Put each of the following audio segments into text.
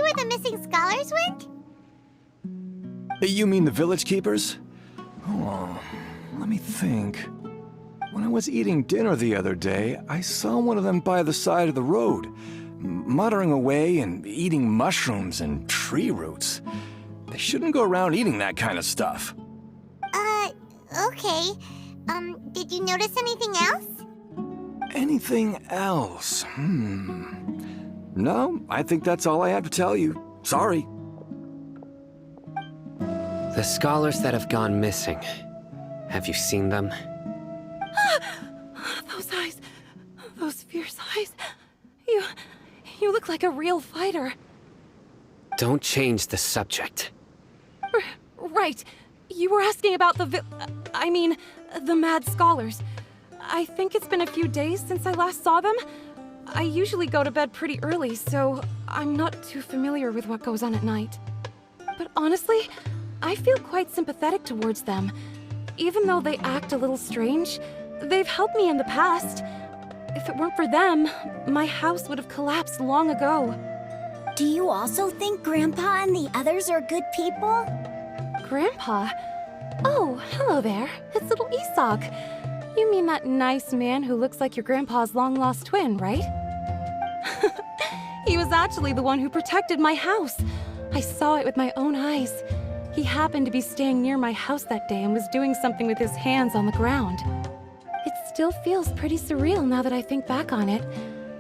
where the missing scholars went? You mean the village keepers? Oh, let me think. When I was eating dinner the other day, I saw one of them by the side of the road, muttering away and eating mushrooms and tree roots. They shouldn't go around eating that kind of stuff. Okay. Did you notice anything else? Anything else? No, I think that's all I have to tell you. Sorry. The scholars that have gone missing. Have you seen them? Those eyes. Those fierce eyes. You look like a real fighter. Don't change the subject. Right. You were asking about the the mad scholars. I think it's been a few days since I last saw them. I usually go to bed pretty early, so I'm not too familiar with what goes on at night. But honestly, I feel quite sympathetic towards them. Even though they act a little strange, they've helped me in the past. If it weren't for them, my house would have collapsed long ago. Do you also think Grandpa and the others are good people? Grandpa? Oh, hello there. It's little Isak. You mean that nice man who looks like your grandpa's long-lost twin, right? He was actually the one who protected my house. I saw it with my own eyes. He happened to be staying near my house that day and was doing something with his hands on the ground. It still feels pretty surreal now that I think back on it.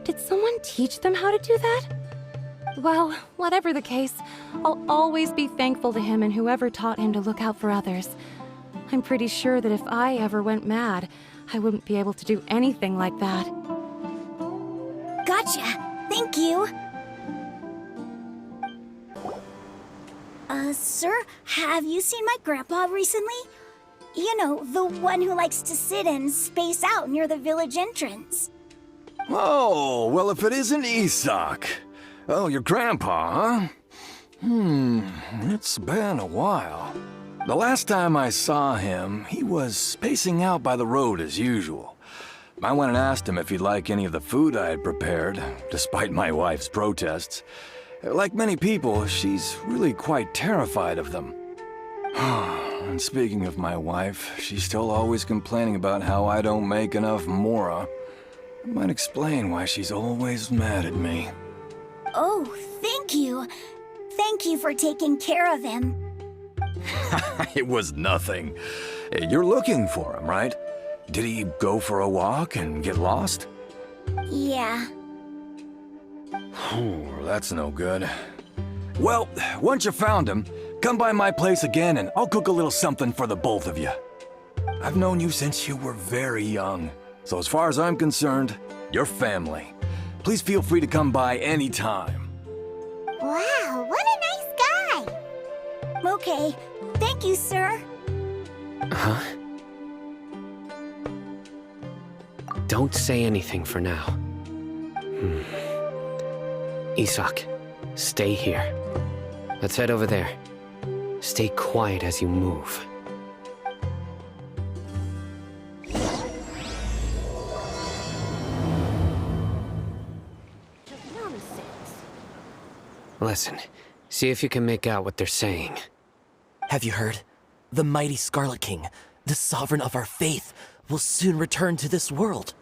Did someone teach them how to do that? Well, whatever the case, I'll always be thankful to him and whoever taught him to look out for others. I'm pretty sure that if I ever went mad, I wouldn't be able to do anything like that. Gotcha. Thank you. Sir, have you seen my grandpa recently? You know, the one who likes to sit and space out near the village entrance. Oh, well, if it isn't Isak. Oh, your grandpa, huh? It's been a while. The last time I saw him, he was spacing out by the road as usual. I went and asked him if he'd like any of the food I had prepared, despite my wife's protests. Like many people, she's really quite terrified of them. And speaking of my wife, she's still always complaining about how I don't make enough mora. It might explain why she's always mad at me. Oh, thank you. Thank you for taking care of him. It was nothing. You're looking for him, right? Did he go for a walk and get lost? Yeah. Oh, that's no good. Well, once you found him, come by my place again and I'll cook a little something for the both of you. I've known you since you were very young, so as far as I'm concerned, you're family. Please feel free to come by anytime. Wow, what a nice guy! Okay, thank you, sir. Huh? Don't say anything for now. Isak, stay here. Let's head over there. Stay quiet as you move. Listen, see if you can make out what they're saying. Have you heard? The mighty Scarlet King, the sovereign of our faith, will soon return to this world.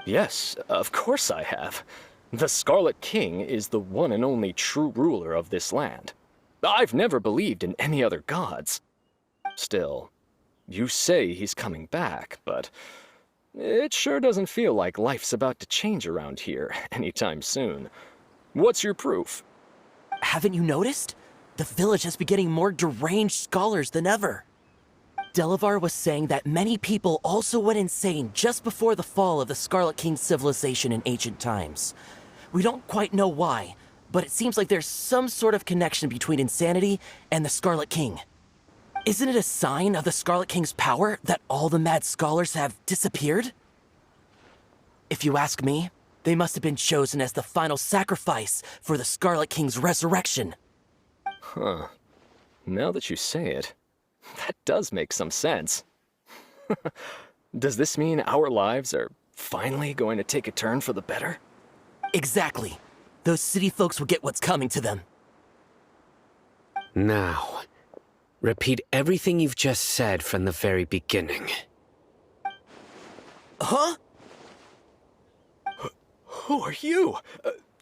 Yes, of course I have. The Scarlet King is the one and only true ruler of this land. I've never believed in any other gods. Still, you say he's coming back, but it sure doesn't feel like life's about to change around here anytime soon. What's your proof? Haven't you noticed? The village has been getting more deranged scholars than ever. Delavar was saying that many people also went insane just before the fall of the Scarlet King's civilization in ancient times. We don't quite know why, but it seems like there's some sort of connection between insanity and the Scarlet King. Isn't it a sign of the Scarlet King's power that all the mad scholars have disappeared? If you ask me, they must have been chosen as the final sacrifice for the Scarlet King's resurrection. Huh. Now that you say it, that does make some sense. Does this mean our lives are finally going to take a turn for the better? Exactly. Those city folks will get what's coming to them. Now, repeat everything you've just said from the very beginning. Huh? Who are you?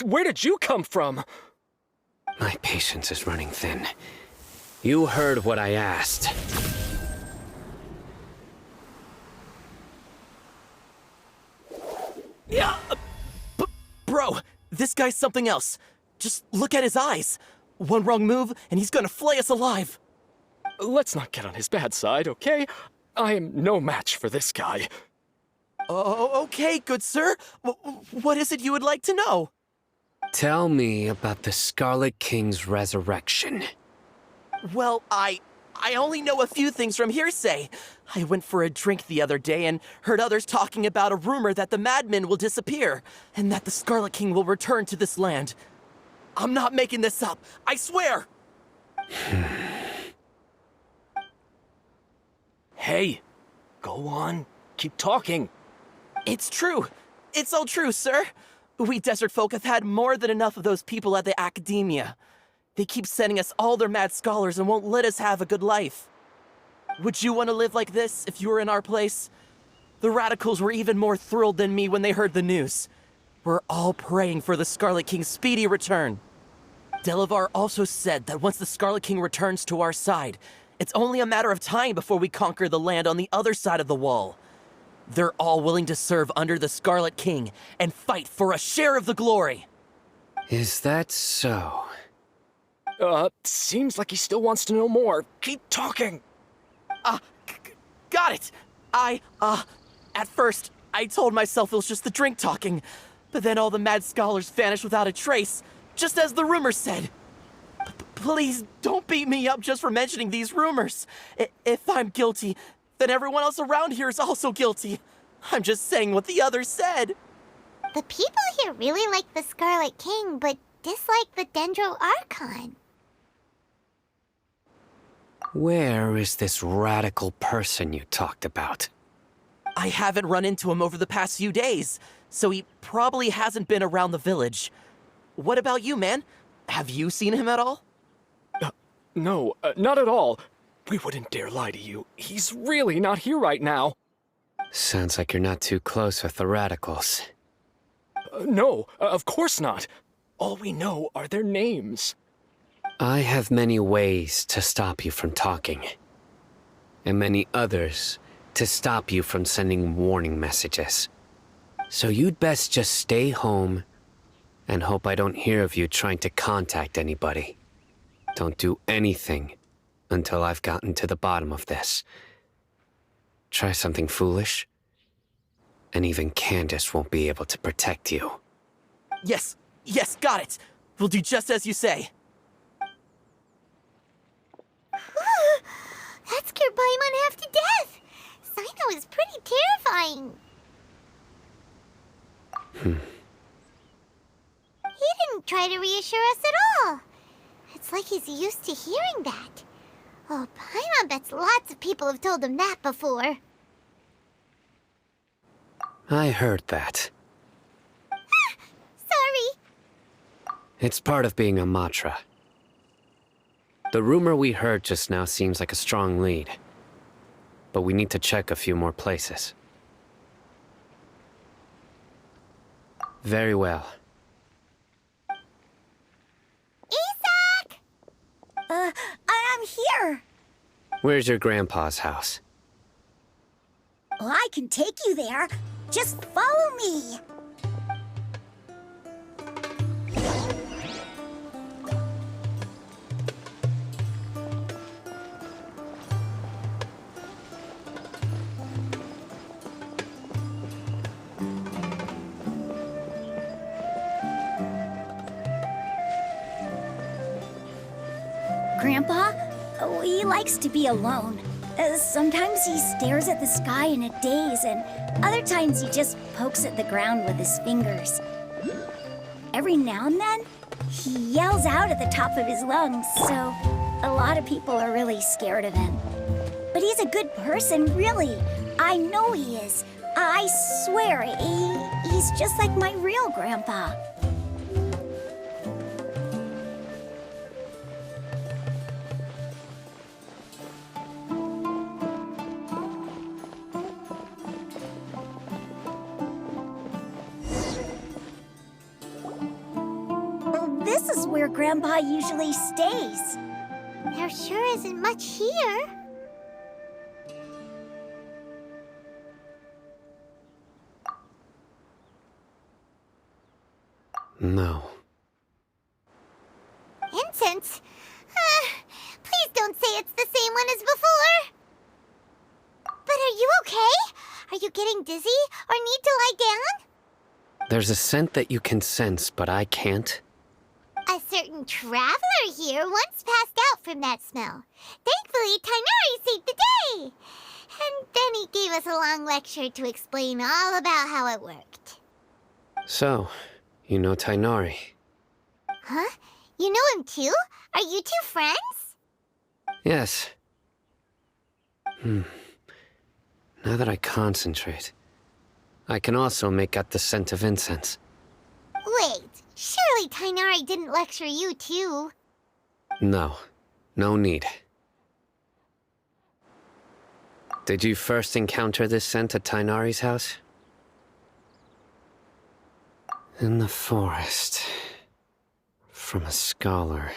Where did you come from? My patience is running thin. You heard what I asked. Yeah, bro, this guy's something else. Just look at his eyes. One wrong move, and he's gonna flay us alive. Let's not get on his bad side, okay? I am no match for this guy. Oh, okay, good sir. What is it you would like to know? Tell me about the Scarlet King's resurrection. Well, I only know a few things from hearsay. I went for a drink the other day and heard others talking about a rumor that the madmen will disappear and that the Scarlet King will return to this land. I'm not making this up, I swear! Hey, go on. Keep talking. It's true. It's all true, sir. We desert folk have had more than enough of those people at the academia. They keep sending us all their mad scholars and won't let us have a good life. Would you want to live like this if you were in our place? The radicals were even more thrilled than me when they heard the news. We're all praying for the Scarlet King's speedy return. Delavar also said that once the Scarlet King returns to our side, it's only a matter of time before we conquer the land on the other side of the wall. They're all willing to serve under the Scarlet King and fight for a share of the glory. Is that so? Seems like he still wants to know more. Keep talking. Got it. At first, I told myself it was just the drink talking, but then all the mad scholars vanished without a trace, just as the rumors said. Please don't beat me up just for mentioning these rumors. If I'm guilty, then everyone else around here is also guilty. I'm just saying what the others said. The people here really like the Scarlet King, but dislike the Dendro Archon. Where is this radical person you talked about? I haven't run into him over the past few days, so he probably hasn't been around the village. What about you, man? Have you seen him at all? No, not at all. We wouldn't dare lie to you. He's really not here right now. Sounds like you're not too close with the radicals. No, of course not. All we know are their names. I have many ways to stop you from talking, and many others to stop you from sending warning messages. So you'd best just stay home and hope I don't hear of you trying to contact anybody. Don't do anything until I've gotten to the bottom of this. Try something foolish, and even Candace won't be able to protect you. Yes, got it. We'll do just as you say. That scared Paimon half to death. Sino is pretty terrifying. He didn't try to reassure us at all. It's like he's used to hearing that. Oh, Paimon bets lots of people have told him that before. I heard that. Sorry. It's part of being a Matra. The rumor we heard just now seems like a strong lead, but we need to check a few more places. Very well. Isak! I'm here. Where's your grandpa's house? Well, I can take you there. Just follow me. Grandpa, he likes to be alone. Sometimes he stares at the sky in a daze, and other times he just pokes at the ground with his fingers. Every now and then, he yells out at the top of his lungs, so a lot of people are really scared of him. But he's a good person, really. I know he is. I swear, he's just like my real grandpa. this is where Grandpa usually stays. There sure isn't much here. No. Incense? Please don't say it's the same one as before. But are you okay? Are you getting dizzy or need to lie down? There's a scent that you can sense, but I can't. A certain traveler here once passed out from that smell. Thankfully, Tainari saved the day. And then he gave us a long lecture to explain all about how it worked. So, you know Tainari. Huh? You know him too? Are you two friends? Yes. Now that I concentrate, I can also make out the scent of incense. Wait, surely Tainari didn't lecture you too. No. No need. Did you first encounter this scent at Tainari's house? In the forest. From a scholar.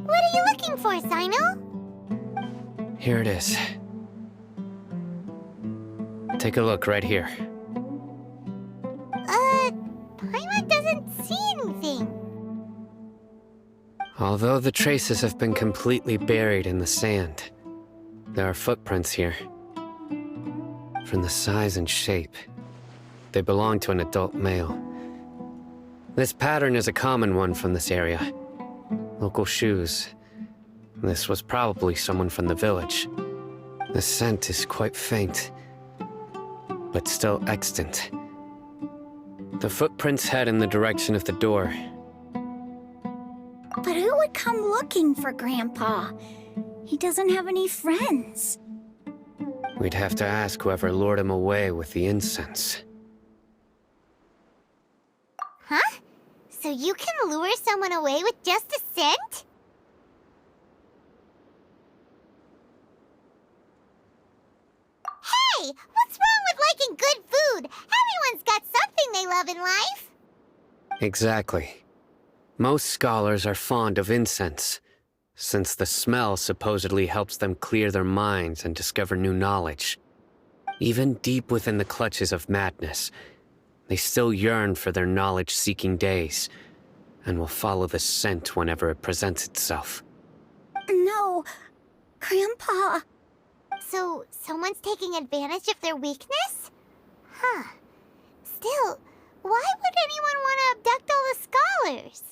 What are you looking for, Sino? Here it is. Take a look right here. Paimon doesn't see anything. Although the traces have been completely buried in the sand, there are footprints here. From the size and shape, they belong to an adult male. This pattern is a common one from this area. Local shoes. This was probably someone from the village. The scent is quite faint, but still extant. The footprints head in the direction of the door. But who would come looking for Grandpa? He doesn't have any friends. We'd have to ask whoever lured him away with the incense. Huh? So you can lure someone away with just a scent? Hey! What's wrong with liking good food? Everyone's got something they love in life. Exactly. Most scholars are fond of incense, since the smell supposedly helps them clear their minds and discover new knowledge. Even deep within the clutches of madness, they still yearn for their knowledge-seeking days, and will follow the scent whenever it presents itself. No, Grandpa. So, someone's taking advantage of their weakness? Huh. Still, why would anyone want to abduct all the scholars?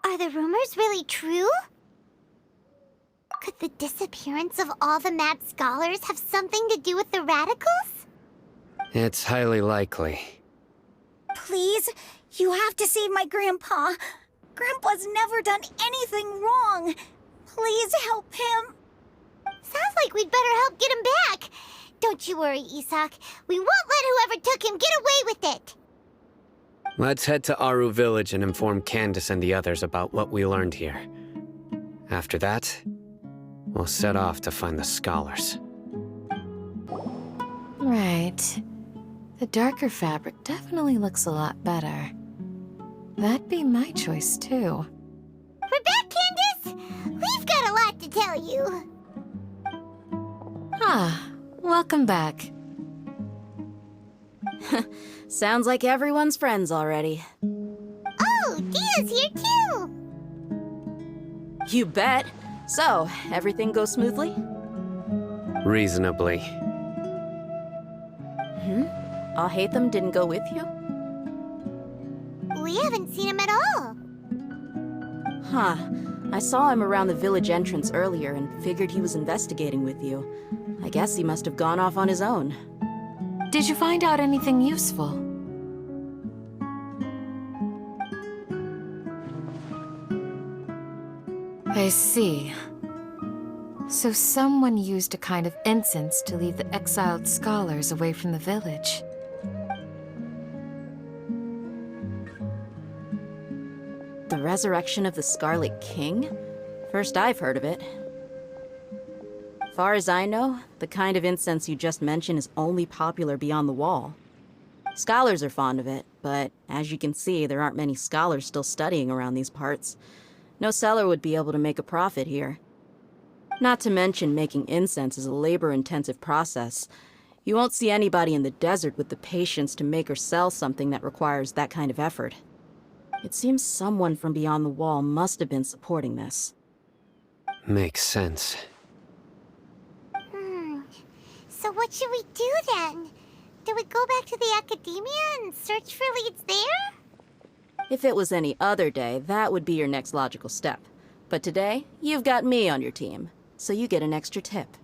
Are the rumors really true? Could the disappearance of all the mad scholars have something to do with the radicals? It's highly likely. Please, you have to save my Grandpa. Grandpa's never done anything wrong. Please help him. Sounds like we'd better help get him back. Don't you worry, Isak. We won't let whoever took him get away with it. Let's head to Aru Village and inform Candace and the others about what we learned here. After that, we'll set off to find the scholars. Right. The darker fabric definitely looks a lot better. That'd be my choice, too. We're back, Candace! We've got a lot to tell you. Ah, welcome back. Sounds like everyone's friends already. Oh, Dia's here too! You bet. So, everything goes smoothly? Reasonably. Alhaitam didn't go with you? We haven't seen him at all. Huh. I saw him around the village entrance earlier and figured he was investigating with you. I guess he must have gone off on his own. Did you find out anything useful? I see. So someone used a kind of incense to lead the exiled scholars away from the village. The resurrection of the Scarlet King? First I've heard of it. Far as I know, the kind of incense you just mentioned is only popular beyond the wall. Scholars are fond of it, but as you can see, there aren't many scholars still studying around these parts. No seller would be able to make a profit here. Not to mention, making incense is a labor-intensive process. You won't see anybody in the desert with the patience to make or sell something that requires that kind of effort. It seems someone from beyond the wall must have been supporting this. Makes sense. So what should we do then? Do we go back to the academia and search for leads there? If it was any other day, that would be your next logical step. But today, you've got me on your team, so you get an extra tip.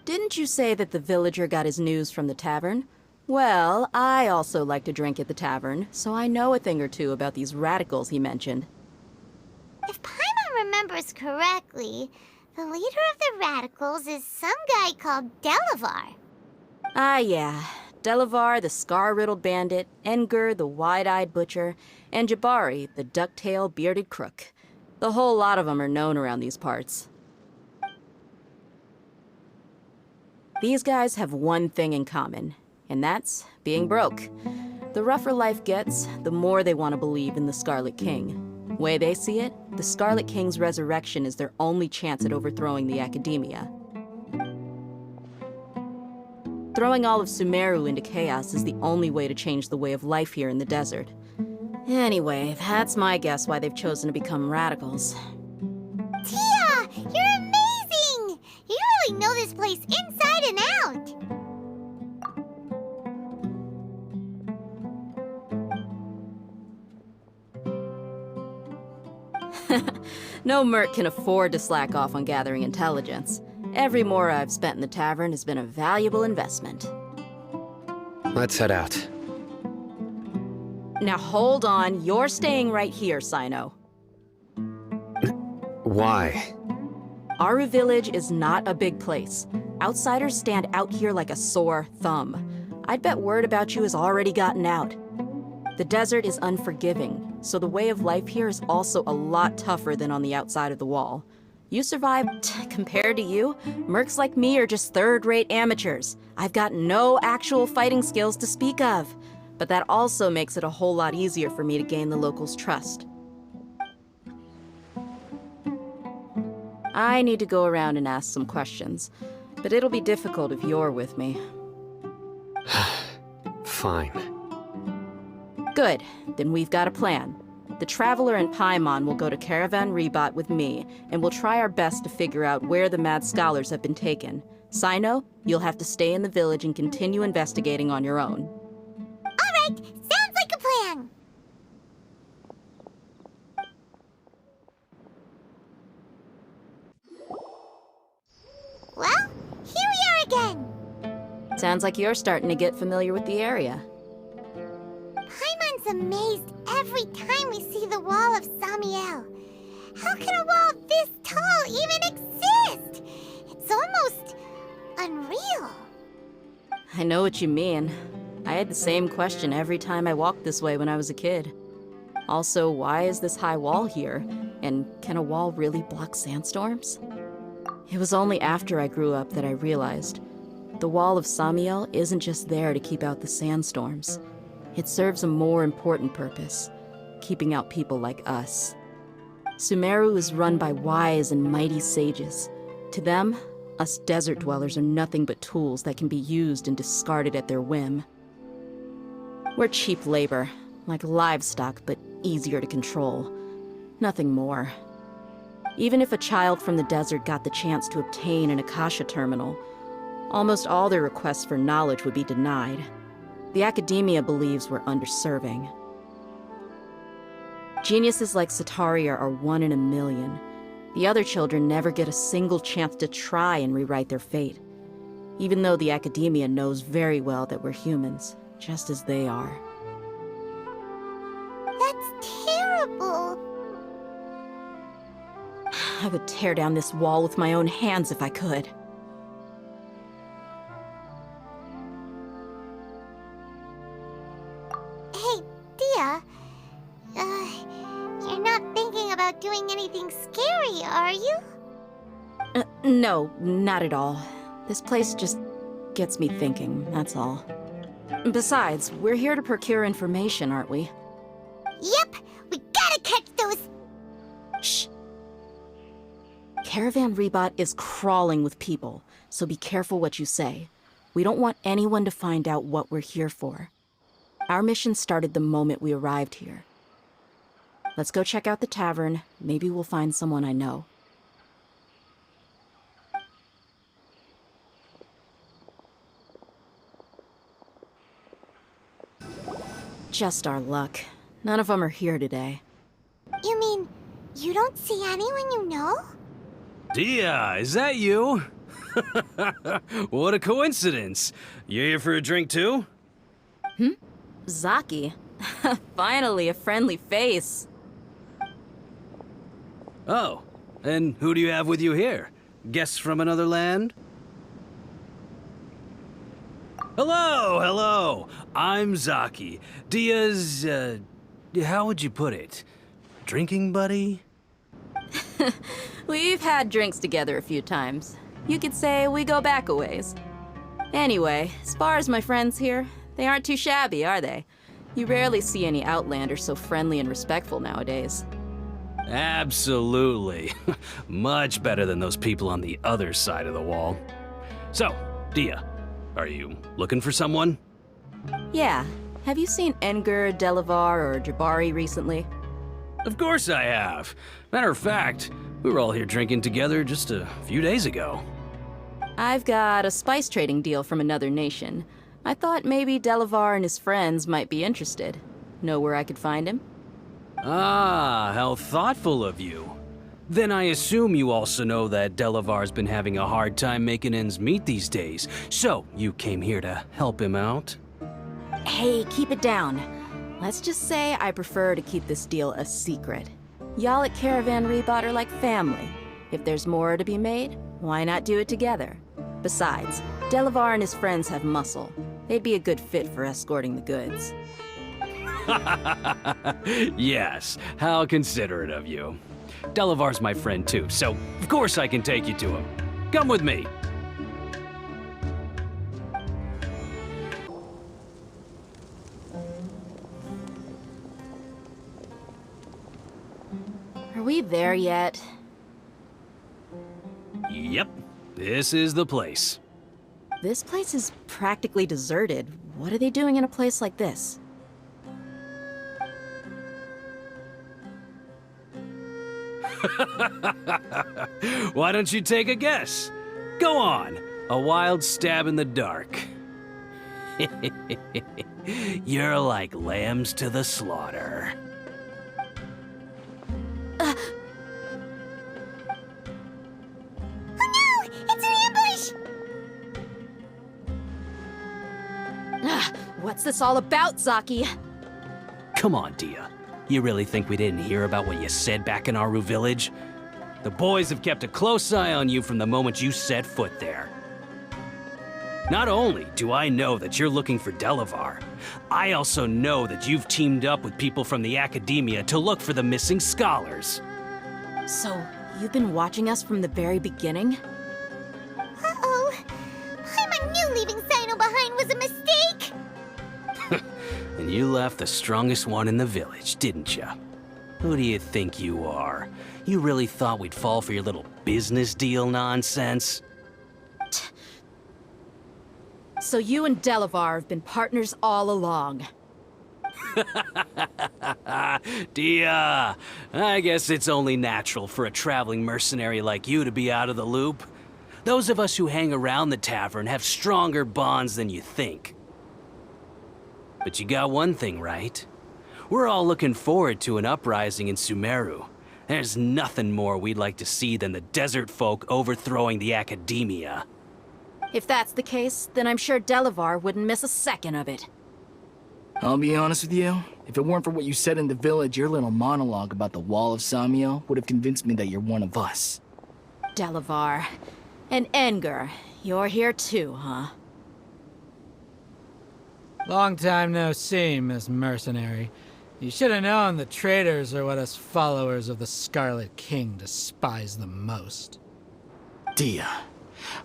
Didn't you say that the villager got his news from the tavern? Well, I also like to drink at the tavern, so I know a thing or two about these radicals he mentioned. If Paimon remembers correctly, the leader of the radicals is some guy called Delavar. Ah, yeah. Delavar, the scar-riddled bandit, Engur, the wide-eyed butcher, and Jabari, the duck-tailed bearded crook. The whole lot of them are known around these parts. These guys have one thing in common, and that's being broke. The rougher life gets, the more they want to believe in the Scarlet King. Way they see it, the Scarlet King's resurrection is their only chance at overthrowing the academia. Throwing all of Sumeru into chaos is the only way to change the way of life here in the desert. Anyway, that's my guess why they've chosen to become radicals. Tia! You're amazing! You really know this place inside and out! No merc can afford to slack off on gathering intelligence. Every mora I've spent in the tavern has been a valuable investment. Let's head out. Now hold on, you're staying right here, Sino. Why? Aru Village is not a big place. Outsiders stand out here like a sore thumb. I'd bet word about you has already gotten out. The desert is unforgiving, so the way of life here is also a lot tougher than on the outside of the wall. You survived. Compared to you, mercs like me are just third-rate amateurs. I've got no actual fighting skills to speak of. But that also makes it a whole lot easier for me to gain the locals' trust. I need to go around and ask some questions, but it'll be difficult if you're with me. Fine. Good, then we've got a plan. The Traveler and Paimon will go to Caravan Rebot with me, and we'll try our best to figure out where the mad scholars have been taken. Sino, you'll have to stay in the village and continue investigating on your own. Alright, sounds like a plan! Well, here we are again! Sounds like you're starting to get familiar with the area. Paimon's amazed every time we see the wall of Samiel. How can a wall this tall even exist? It's almost unreal. I know what you mean. I had the same question every time I walked this way when I was a kid. Also, why is this high wall here? And can a wall really block sandstorms? It was only after I grew up that I realized the wall of Samiel isn't just there to keep out the sandstorms. It serves a more important purpose, keeping out people like us. Sumeru is run by wise and mighty sages. To them, us desert dwellers are nothing but tools that can be used and discarded at their whim. We're cheap labor, like livestock, but easier to control. Nothing more. Even if a child from the desert got the chance to obtain an Akasha terminal, almost all their requests for knowledge would be denied. The academia believes we're underserving. Geniuses like Sataria are one in a million. The other children never get a single chance to try and rewrite their fate. Even though the academia knows very well that we're humans, just as they are. That's terrible. I would tear down this wall with my own hands if I could. Hey, Dehya. You're not thinking about doing anything scary, are you? No, not at all. This place just gets me thinking, that's all. Besides, we're here to procure information, aren't we? Yep, we gotta catch those... Shh. Caravan Rebot is crawling with people, so be careful what you say. We don't want anyone to find out what we're here for. Our mission started the moment we arrived here. Let's go check out the tavern. Maybe we'll find someone I know. Just our luck. None of them are here today. You mean, you don't see anyone you know? Dehya, is that you? What a coincidence. You here for a drink too? Zaki. Finally, a friendly face. Oh, and who do you have with you here? Guests from another land? Hello, hello. I'm Zaki. Dehya's, how would you put it? Drinking buddy? We've had drinks together a few times. You could say we go back a ways. Anyway, as far as my friends here, they aren't too shabby, are they? You rarely see any Outlanders so friendly and respectful nowadays. Absolutely. Much better than those people on the other side of the wall. So, Dehya, are you looking for someone? Yeah. Have you seen Engur, Delavar, or Jabari recently? Of course I have. Matter of fact, we were all here drinking together just a few days ago. I've got a spice trading deal from another nation. I thought maybe Delavar and his friends might be interested. Know where I could find him? Ah, how thoughtful of you. Then I assume you also know that Delavar's been having a hard time making ends meet these days, so you came here to help him out? Hey, keep it down. Let's just say I prefer to keep this deal a secret. Y'all at Caravan Rebot are like family. If there's more to be made, why not do it together? Besides, Delavar and his friends have muscle. They'd be a good fit for escorting the goods. Yes, how considerate of you. Delavar's my friend too, so of course I can take you to him. Come with me. Are we there yet? Yep, this is the place. This place is practically deserted. What are they doing in a place like this? Why don't you take a guess? Go on, a wild stab in the dark. You're like lambs to the slaughter. Oh no! It's an ambush! What's this all about, Zaki? Come on, Dehya. You really think we didn't hear about what you said back in Aru village? The boys have kept a close eye on you from the moment you set foot there. Not only do I know that you're looking for Delavar, I also know that you've teamed up with people from the academia to look for the missing scholars. So, you've been watching us from the very beginning? Uh-oh. I knew leaving Sino behind was a mistake! And you left the strongest one in the village, didn't you? Who do you think you are? You really thought we'd fall for your little business deal nonsense? So you and Delavar have been partners all along. Dehya, I guess it's only natural for a traveling mercenary like you to be out of the loop. Those of us who hang around the tavern have stronger bonds than you think. But you got one thing right. We're all looking forward to an uprising in Sumeru. There's nothing more we'd like to see than the desert folk overthrowing the academia. If that's the case, then I'm sure Delavar wouldn't miss a second of it. I'll be honest with you, if it weren't for what you said in the village, your little monologue about the Wall of Samiel would have convinced me that you're one of us. Delavar. And Engar, you're here too, huh? Long time no see, Miss Mercenary. You should have known the traitors are what us followers of the Scarlet King despise the most. Dehya,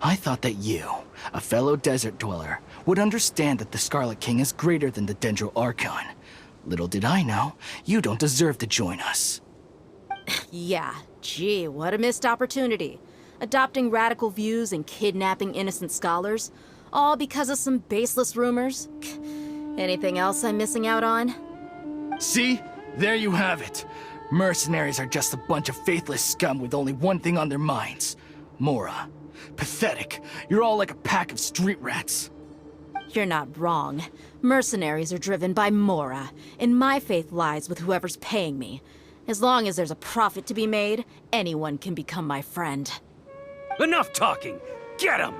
I thought that you, a fellow desert dweller, would understand that the Scarlet King is greater than the Dendro Archon. Little did I know, you don't deserve to join us. Yeah, gee, what a missed opportunity. Adopting radical views and kidnapping innocent scholars, all because of some baseless rumors. Anything else I'm missing out on? See? There you have it. Mercenaries are just a bunch of faithless scum with only one thing on their minds. Mora. Pathetic. You're all like a pack of street rats. You're not wrong. Mercenaries are driven by Mora, and my faith lies with whoever's paying me. As long as there's a profit to be made, anyone can become my friend. Enough talking! Get him!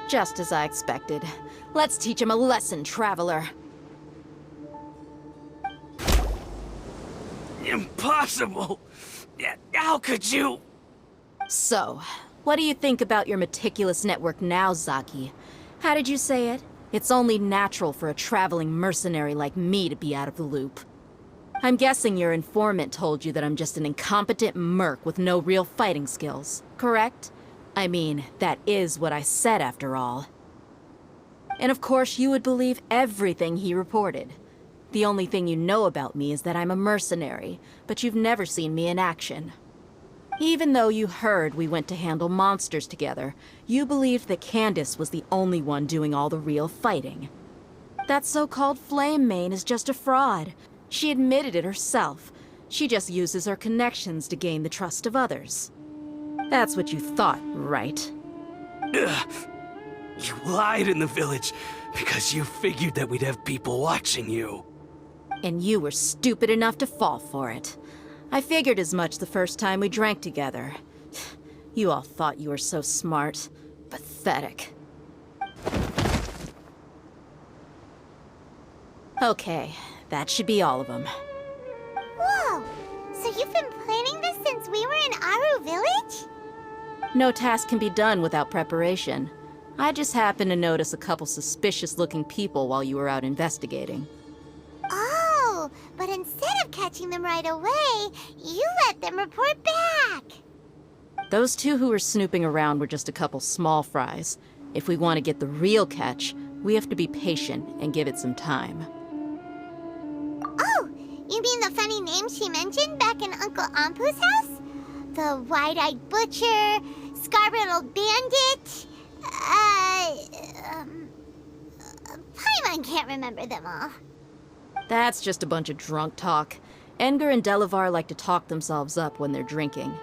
Just as I expected. Let's teach him a lesson, traveler. Impossible! How could you? So, what do you think about your meticulous network now, Zaki? How did you say it? It's only natural for a traveling mercenary like me to be out of the loop. I'm guessing your informant told you that I'm just an incompetent merc with no real fighting skills, correct? I mean, that is what I said after all. And of course you would believe everything he reported. The only thing you know about me is that I'm a mercenary, but you've never seen me in action. Even though you heard we went to handle monsters together, you believed that Candace was the only one doing all the real fighting. That so-called Flame Mane is just a fraud. She admitted it herself. She just uses her connections to gain the trust of others. That's what you thought, right? Ugh. You lied in the village because you figured that we'd have people watching you. And you were stupid enough to fall for it. I figured as much the first time we drank together. You all thought you were so smart. Pathetic. Okay, that should be all of them. Whoa! So you've been planning this since we were in Aru Village? No task can be done without preparation. I just happened to notice a couple suspicious-looking people while you were out investigating. Oh, but instead of catching them right away, you let them report back. Those two who were snooping around were just a couple small fries. If we want to get the real catch, we have to be patient and give it some time. Oh, you mean the funny name she mentioned back in Uncle Ampu's house? The wide-eyed butcher, scar-riddled bandit, Paimon can't remember them all. That's just a bunch of drunk talk. Engar and Delavar like to talk themselves up when they're drinking.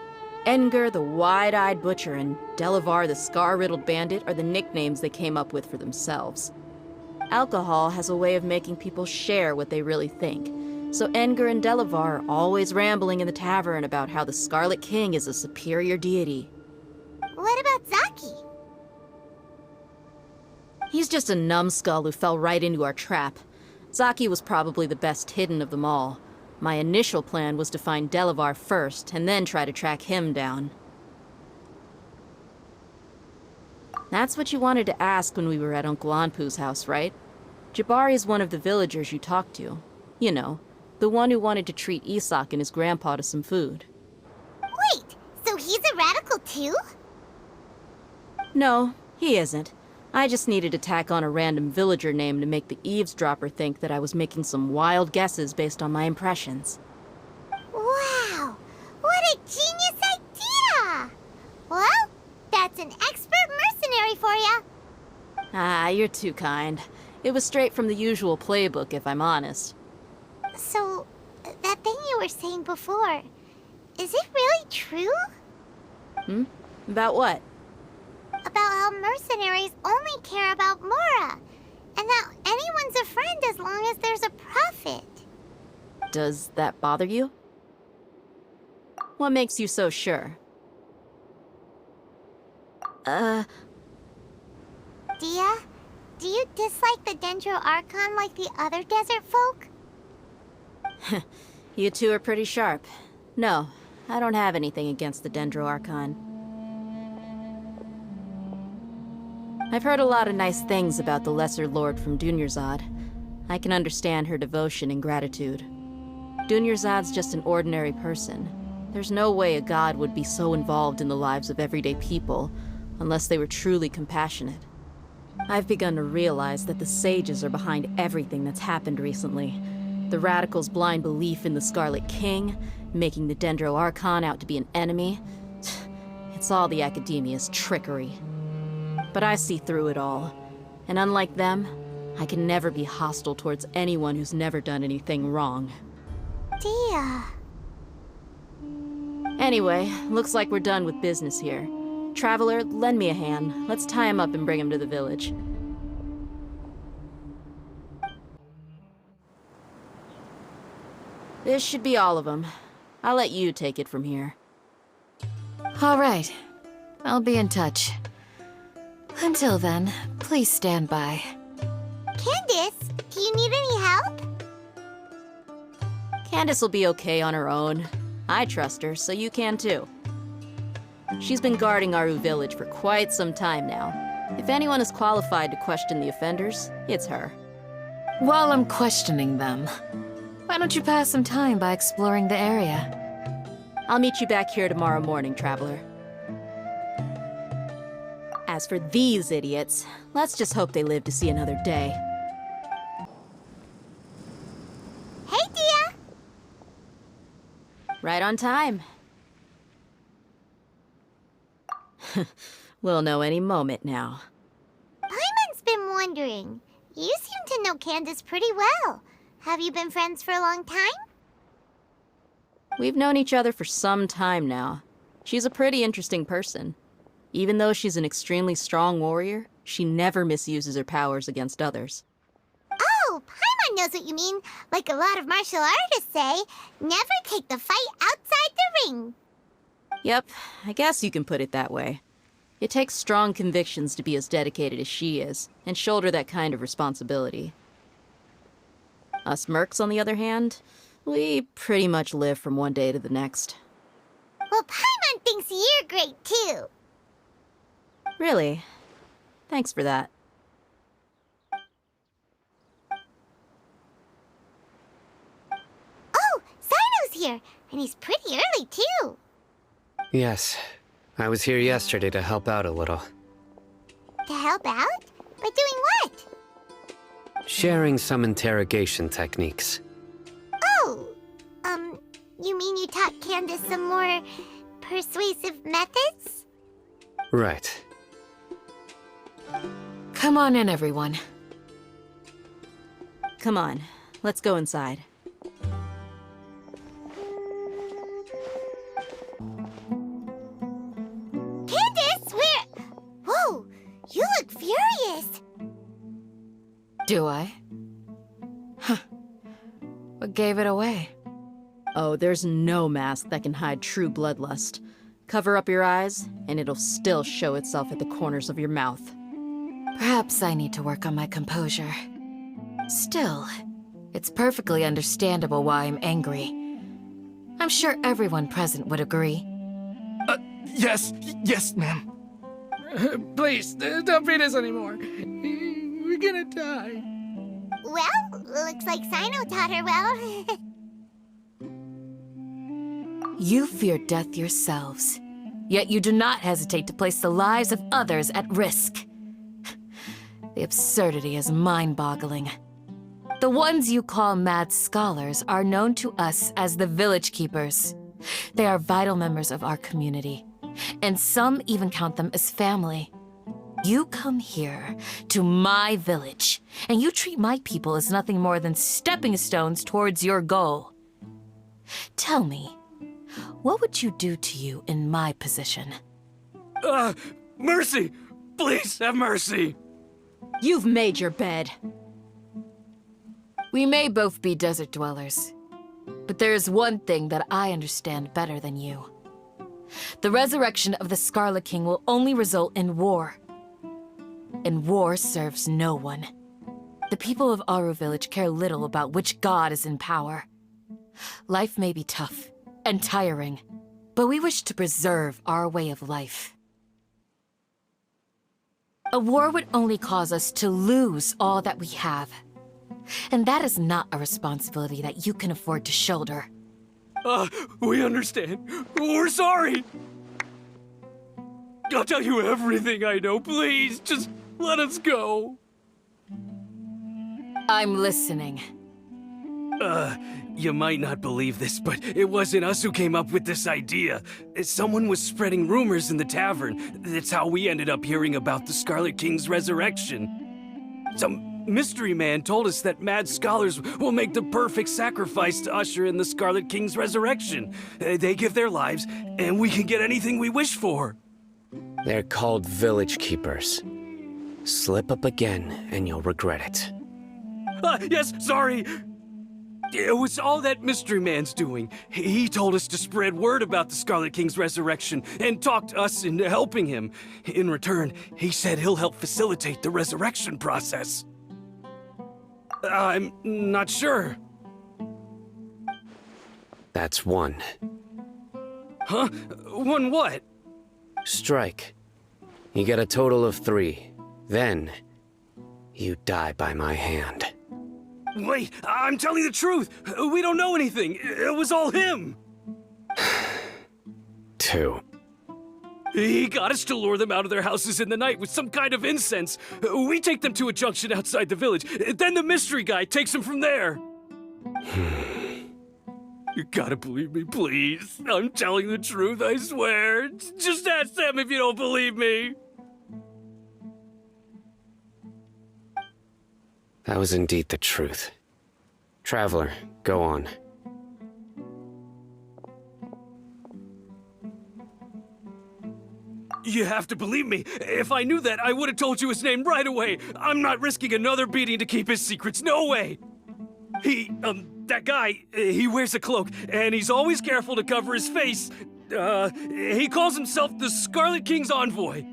Engar, the wide-eyed butcher, and Delavar, the scar-riddled bandit, are the nicknames they came up with for themselves. Alcohol has a way of making people share what they really think. So Engar and Delavar are always rambling in the tavern about how the Scarlet King is a superior deity. What about Zaki? He's just a numbskull who fell right into our trap. Zaki was probably the best hidden of them all. My initial plan was to find Delavar first, and then try to track him down. That's what you wanted to ask when we were at Uncle Anpu's house, right? Jabari is one of the villagers you talked to. You know, the one who wanted to treat Isak and his grandpa to some food. Wait, so he's a radical too? No, he isn't. I just needed to tack on a random villager name to make the eavesdropper think that I was making some wild guesses based on my impressions. Wow, what a genius idea! Well, that's an expert mercenary for ya. Ah, you're too kind. It was straight from the usual playbook, if I'm honest. So, that thing you were saying before, is it really true? About what? About how mercenaries only care about Mora. Does that bother you? What makes you so sure? Dehya, do you dislike the Dendro Archon like the other desert folk? You two are pretty sharp. No, I don't have anything against the Dendro Archon. I've heard a lot of nice things about the Lesser Lord from Dunyarzad. I can understand her devotion and gratitude. Dunyarzad's just an ordinary person. There's no way a god would be so involved in the lives of everyday people, unless they were truly compassionate. I've begun to realize that the sages are behind everything that's happened recently. The radicals' blind belief in the Scarlet King, making the Dendro Archon out to be an enemy. It's all the Academia's trickery. But I see through it all. And unlike them, I can never be hostile towards anyone who's never done anything wrong. Dehya. Anyway, looks like we're done with business here. Traveler, lend me a hand. Let's tie him up and bring him to the village. This should be all of them. I'll let you take it from here. All right. I'll be in touch. Until then, please stand by. Candace, do you need any help? Candace will be okay on her own. I trust her, so you can too. She's been guarding Aru village for quite some time now. If anyone is qualified to question the offenders, it's her. While I'm questioning them, why don't you pass some time by exploring the area? I'll meet you back here tomorrow morning, Traveler. As for these idiots, let's just hope they live to see another day. Hey, Dehya! Right on time. We'll know any moment now. Paimon's been wondering. You seem to know Candace pretty well. Have you been friends for a long time? We've known each other for some time now. She's a pretty interesting person. Even though she's an extremely strong warrior, she never misuses her powers against others. Oh, Paimon knows what you mean. Like a lot of martial artists say, never take the fight outside the ring. Yep, I guess you can put it that way. It takes strong convictions to be as dedicated as she is, and shoulder that kind of responsibility. Us mercs, on the other hand, we pretty much live from one day to the next. Well, Paimon thinks you're great too. Really? Thanks for that. Oh, Sino's here, and he's pretty early too. Yes. I was here yesterday to help out a little. To help out? By doing what? Sharing some interrogation techniques. Oh, you mean you taught Candace some more persuasive methods? Right. Come on in, everyone. Come on, let's go inside. Candace, where? Whoa, you look furious. Do I? Huh. What gave it away? Oh, there's no mask that can hide true bloodlust. Cover up your eyes, and it'll still show itself at the corners of your mouth. Perhaps I need to work on my composure. Still, it's perfectly understandable why I'm angry. I'm sure everyone present would agree. Yes, ma'am. Please, don't beat us anymore. We're gonna die. Well, looks like Sino taught her well. You fear death yourselves, yet you do not hesitate to place the lives of others at risk. The absurdity is mind-boggling. The ones you call mad scholars are known to us as the Village Keepers. They are vital members of our community, and some even count them as family. You come here, to my village, and you treat my people as nothing more than stepping stones towards your goal. Tell me, what would you do to you in my position? Mercy! Please have mercy! You've made your bed. We may both be desert dwellers, But there is one thing that I understand better than you. The resurrection of the Scarlet King will only result in war. And war serves no one. The people of Aru Village care little about which god is in power. Life may be tough and tiring, but we wish to preserve our way of life. A war would only cause us to lose all that we have. And that is not a responsibility that you can afford to shoulder. We understand. We're sorry. I'll tell you everything I know. Please, just let us go. I'm listening. You might not believe this, but it wasn't us who came up with this idea. Someone was spreading rumors in the tavern. That's how we ended up hearing about the Scarlet King's resurrection. Some mystery man told us that mad scholars will make the perfect sacrifice to usher in the Scarlet King's resurrection. They give their lives, and we can get anything we wish for. They're called village keepers. Slip up again, and you'll regret it. Yes, sorry. It was all that mystery man's doing. He told us to spread word about the Scarlet King's resurrection and talked us into helping him. In return, he said he'll help facilitate the resurrection process. I'm not sure. That's one. Huh? One what? Strike. You get a total of 3. Then, you die by my hand. Wait, I'm telling the truth. We don't know anything. It was all him. 2. He got us to lure them out of their houses in the night with some kind of incense. We take them to a junction outside the village. Then the mystery guy takes them from there. You gotta believe me, please. I'm telling the truth, I swear. Just ask them if you don't believe me. That was indeed the truth. Traveler, go on. You have to believe me. If I knew that, I would have told you his name right away. I'm not risking another beating to keep his secrets. No way. That guy, he wears a cloak, and he's always careful to cover his face. He calls himself the Scarlet King's envoy.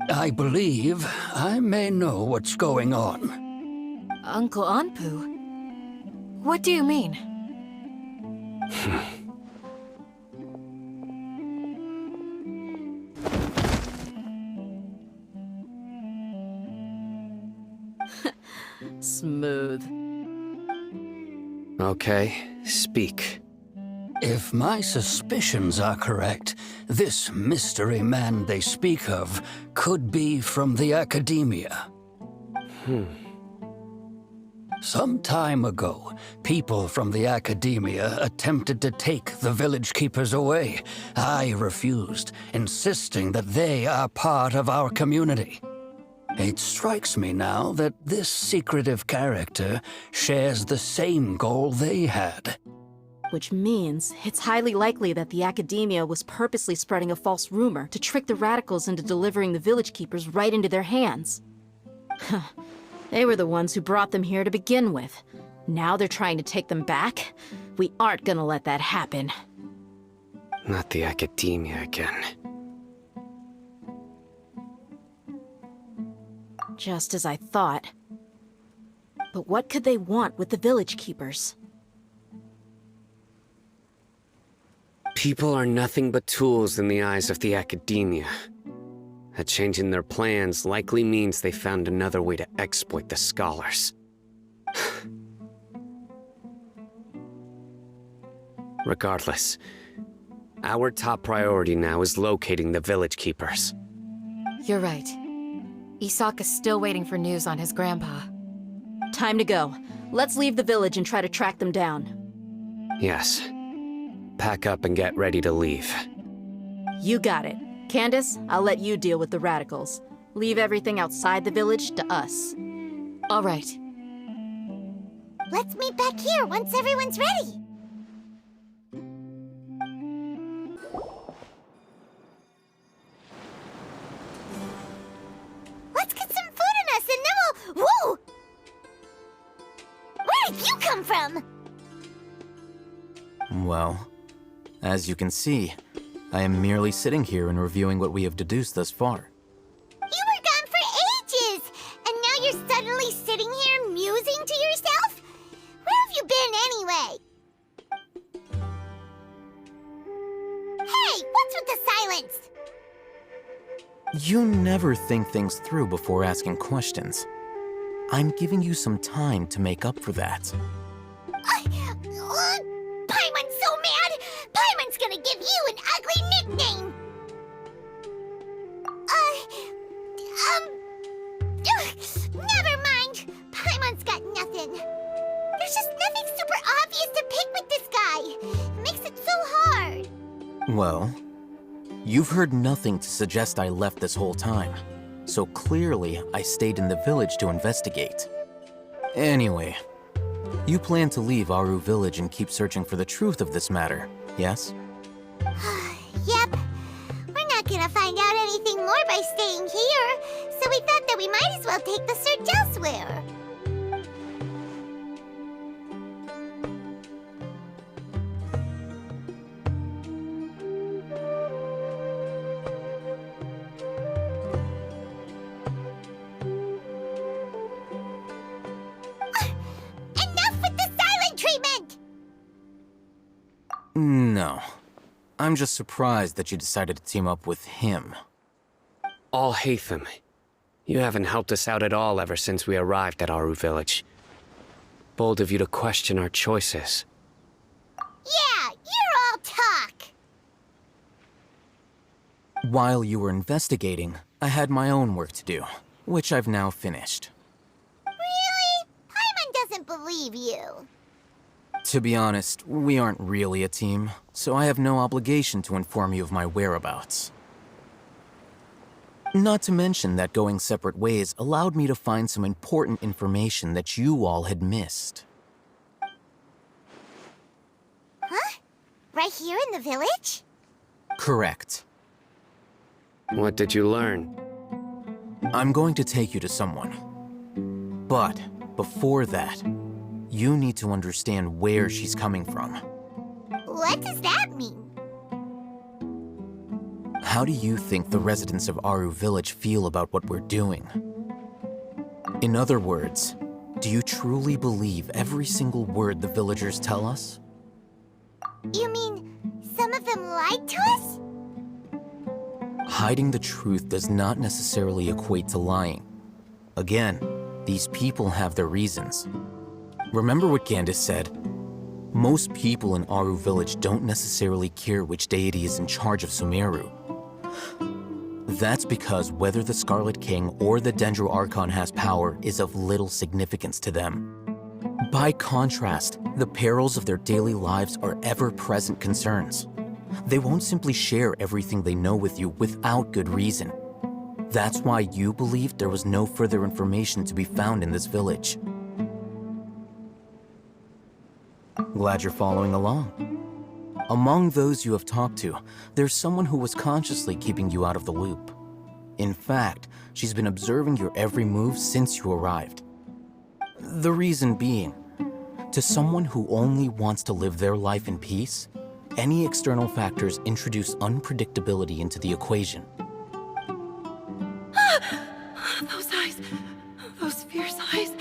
I believe I may know what's going on. Uncle Anpu? What do you mean? Smooth. Okay, speak. If my suspicions are correct, this mystery man they speak of could be from the academia. Some time ago, people from the academia attempted to take the village keepers away. I refused, insisting that they are part of our community. It strikes me now that this secretive character shares the same goal they had. Which means it's highly likely that the academia was purposely spreading a false rumor to trick the radicals into delivering the village keepers right into their hands. They were the ones who brought them here to begin with. Now they're trying to take them back? We aren't gonna let that happen. Not the academia again. Just as I thought. But what could they want with the village keepers? People are nothing but tools in the eyes of the academia. A change in their plans likely means they found another way to exploit the scholars. Regardless, our top priority now is locating the village keepers. You're right. Isak is still waiting for news on his grandpa. Time to go. Let's leave the village and try to track them down. Yes. Pack up and get ready to leave. You got it. Candace, I'll let you deal with the radicals. Leave everything outside the village to us. All right. Let's meet back here once everyone's ready. Let's get some food in us and then we'll... Whoa! Where did you come from? Well, as you can see, I am merely sitting here and reviewing what we have deduced thus far. You were gone for ages, and now you're suddenly sitting here musing to yourself? Where have you been anyway? Hey, what's with the silence? You never think things through before asking questions. I'm giving you some time to make up for that. Paimon's so mad! Paimon's gonna give you an ugly nickname! Never mind. Paimon's got nothing. There's just nothing super obvious to pick with this guy. It makes it so hard. Well, you've heard nothing to suggest I left this whole time, so clearly I stayed in the village to investigate. Anyway, you plan to leave Aru village and keep searching for the truth of this matter, yes? Yep. We're not gonna find out anything more by staying here, so we thought that we might as well take the search elsewhere. Enough with the silent treatment! No. I'm just surprised that you decided to team up with him. Alhaitam, you haven't helped us out at all ever since we arrived at Aru village. Bold of you to question our choices. Yeah, you're all talk! While you were investigating, I had my own work to do, which I've now finished. Really? Paimon doesn't believe you. To be honest, we aren't really a team, so I have no obligation to inform you of my whereabouts. Not to mention that going separate ways allowed me to find some important information that you all had missed. Huh? Right here in the village? Correct. What did you learn? I'm going to take you to someone. But before that, you need to understand where she's coming from. What does that mean? How do you think the residents of Aru village feel about what we're doing? In other words, do you truly believe every single word the villagers tell us? You mean some of them lied to us? Hiding the truth does not necessarily equate to lying. Again, these people have their reasons. Remember what Gandis said? Most people in Aru village don't necessarily care which deity is in charge of Sumeru. That's because whether the Scarlet King or the Dendro Archon has power is of little significance to them. By contrast, the perils of their daily lives are ever-present concerns. They won't simply share everything they know with you without good reason. That's why you believed there was no further information to be found in this village. Glad you're following along. Among those you have talked to, there's someone who was consciously keeping you out of the loop. In fact, she's been observing your every move since you arrived. The reason being, to someone who only wants to live their life in peace, any external factors introduce unpredictability into the equation. Those eyes, those fierce eyes.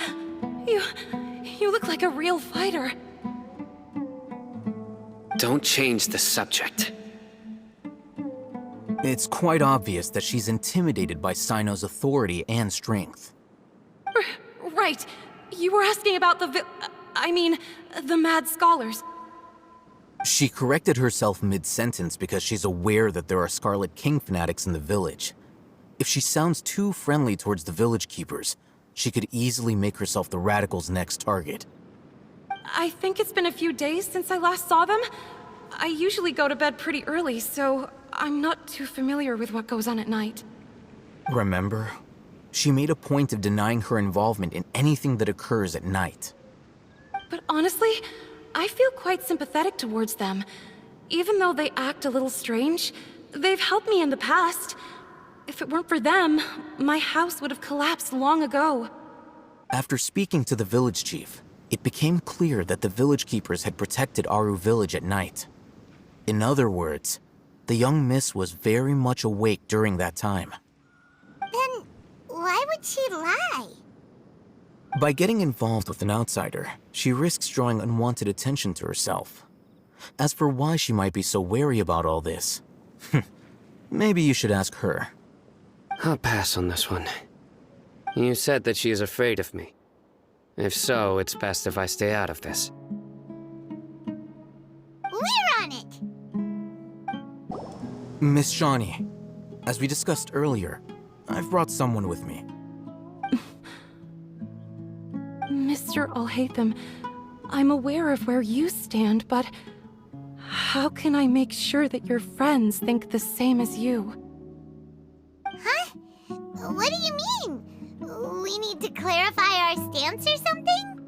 You look like a real fighter. Don't change the subject. It's quite obvious that she's intimidated by Sino's authority and strength. Right. You were asking about the the mad scholars. She corrected herself mid-sentence because she's aware that there are Scarlet King fanatics in the village. If she sounds too friendly towards the village keepers, she could easily make herself the radicals' next target. I think it's been a few days since I last saw them. I usually go to bed pretty early, so I'm not too familiar with what goes on at night. Remember? She made a point of denying her involvement in anything that occurs at night. But honestly, I feel quite sympathetic towards them. Even though they act a little strange, they've helped me in the past. If it weren't for them, my house would have collapsed long ago. After speaking to the village chief, it became clear that the village keepers had protected Aru village at night. In other words, the young miss was very much awake during that time. Then why would she lie? By getting involved with an outsider, she risks drawing unwanted attention to herself. As for why she might be so wary about all this, maybe you should ask her. I'll pass on this one. You said that she is afraid of me. If so, it's best if I stay out of this. We're on it! Miss Shawnee, as we discussed earlier, I've brought someone with me. Mr. Alhaitam, I'm aware of where you stand, but how can I make sure that your friends think the same as you? Huh? What do you mean? We need to clarify our stance or something?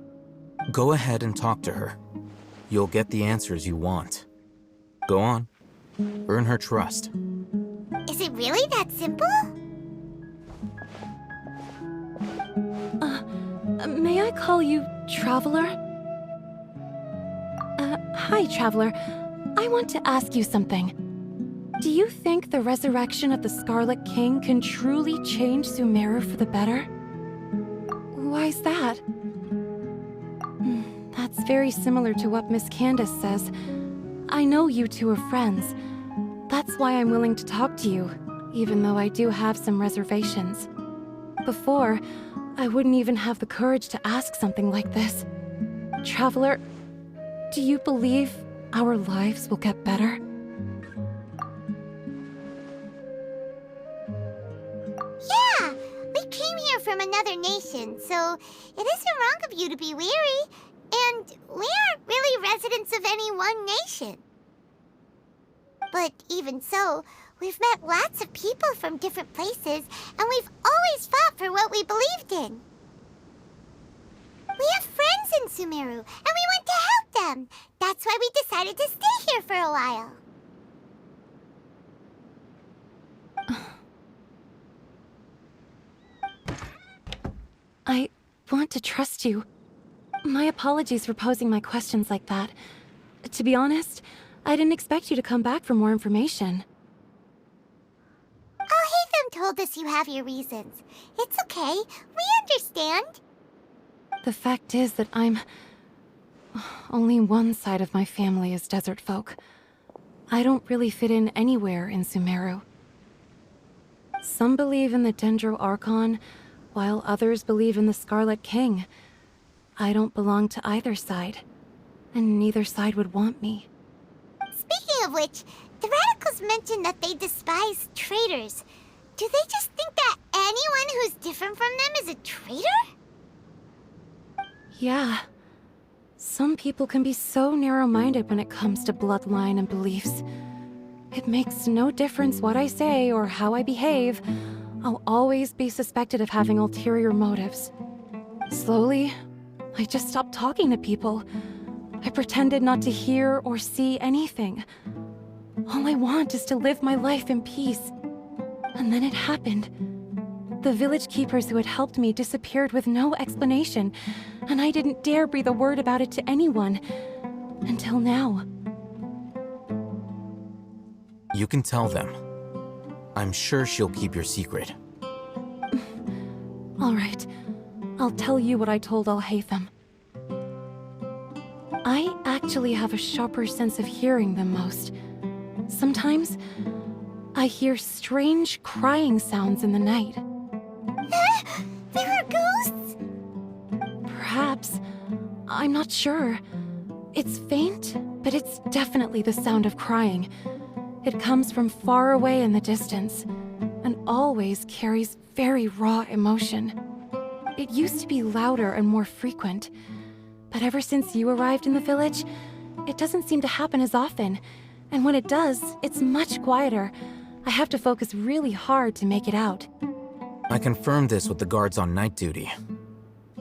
Go ahead and talk to her. You'll get the answers you want. Go on. Earn her trust. Is it really that simple? May I call you Traveler? Hi, Traveler. I want to ask you something. Do you think the resurrection of the Scarlet King can truly change Sumeru for the better? Why's that? That's very similar to what Miss Candace says. I know you two are friends. That's why I'm willing to talk to you, even though I do have some reservations. Before, I wouldn't even have the courage to ask something like this. Traveler, do you believe our lives will get better? Yeah! We came here from another nation, so it isn't wrong of you to be weary. And we aren't really residents of any one nation. But even so, we've met lots of people from different places, and we've always fought for what we believed in. We have friends in Sumeru, and we want to help them. That's why we decided to stay here for a while. I want to trust you. My apologies for posing my questions like that. To be honest, I didn't expect you to come back for more information. Alhaitam told us you have your reasons. It's okay. We understand. The fact is that only one side of my family is desert folk. I don't really fit in anywhere in Sumeru. Some believe in the Dendro Archon, while others believe in the Scarlet King. I don't belong to either side, and neither side would want me. Speaking of which, the radicals mentioned that they despise traitors. Do they just think that anyone who's different from them is a traitor? Yeah. Some people can be so narrow-minded when it comes to bloodline and beliefs. It makes no difference what I say or how I behave. I'll always be suspected of having ulterior motives. Slowly, I just stopped talking to people. I pretended not to hear or see anything. All I want is to live my life in peace. And then it happened. The village keepers who had helped me disappeared with no explanation, and I didn't dare breathe a word about it to anyone. Until now. You can tell them. I'm sure she'll keep your secret. All right. I'll tell you what I told Alhaitam. I actually have a sharper sense of hearing than most. Sometimes, I hear strange crying sounds in the night. There are ghosts? Perhaps. I'm not sure. It's faint, but it's definitely the sound of crying. It comes from far away in the distance, and always carries very raw emotion. It used to be louder and more frequent, but ever since you arrived in the village, it doesn't seem to happen as often, and when it does, it's much quieter. I have to focus really hard to make it out. I confirmed this with the guards on night duty.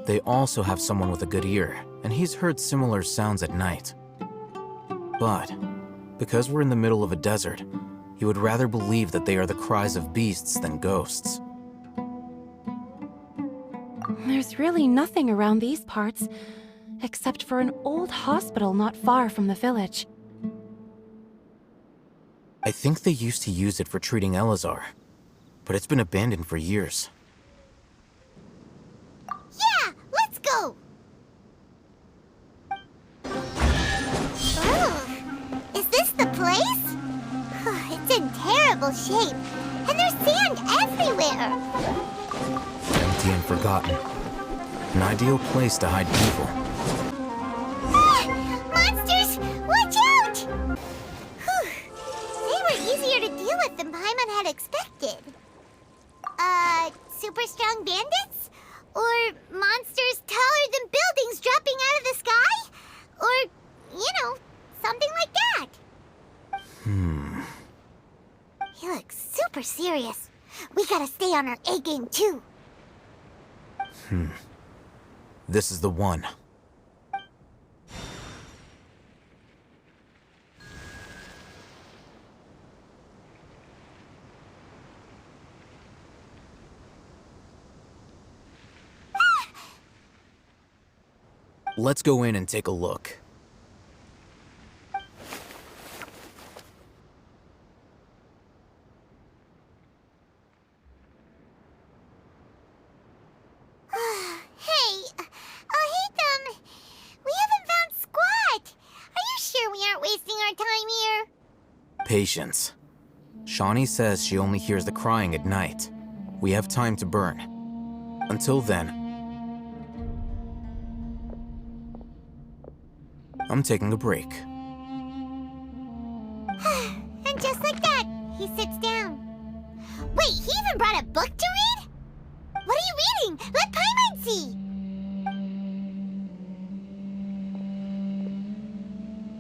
They also have someone with a good ear, and he's heard similar sounds at night. But, because we're in the middle of a desert, he would rather believe that they are the cries of beasts than ghosts. There's really nothing around these parts. except for an old hospital not far from the village. I think they used to use it for treating Elazar, but it's been abandoned for years. Yeah, let's go! Ugh, is this the place? It's in terrible shape, and there's sand everywhere! Empty and forgotten. An ideal place to hide people. Ah, monsters! Watch out! Whew. They were easier to deal with than Paimon had expected. Super strong bandits? Or monsters taller than buildings dropping out of the sky? Or, something like that. He looks super serious. We gotta stay on our A game too. This is the one. Let's go in and take a look. Hey, Alhaitam, we haven't found squat. Are you sure we aren't wasting our time here? Patience. Shawnee says she only hears the crying at night. We have time to burn. Until then, I'm taking a break. And just like that, he sits down. Wait, he even brought a book to read? What are you reading? Let Paimon see!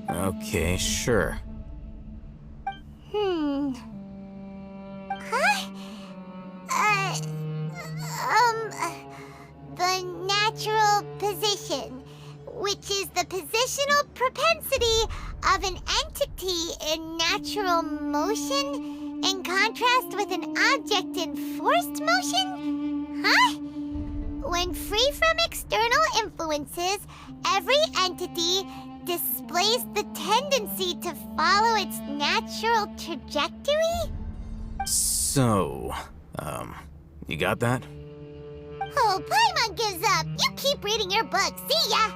Okay, sure. Huh? The natural position, which is the positional propensity of an entity in natural motion in contrast with an object in forced motion? Huh? When free from external influences, every entity displays the tendency to follow its natural trajectory? So, you got that? Oh, Paimon gives up. You keep reading your book. See ya!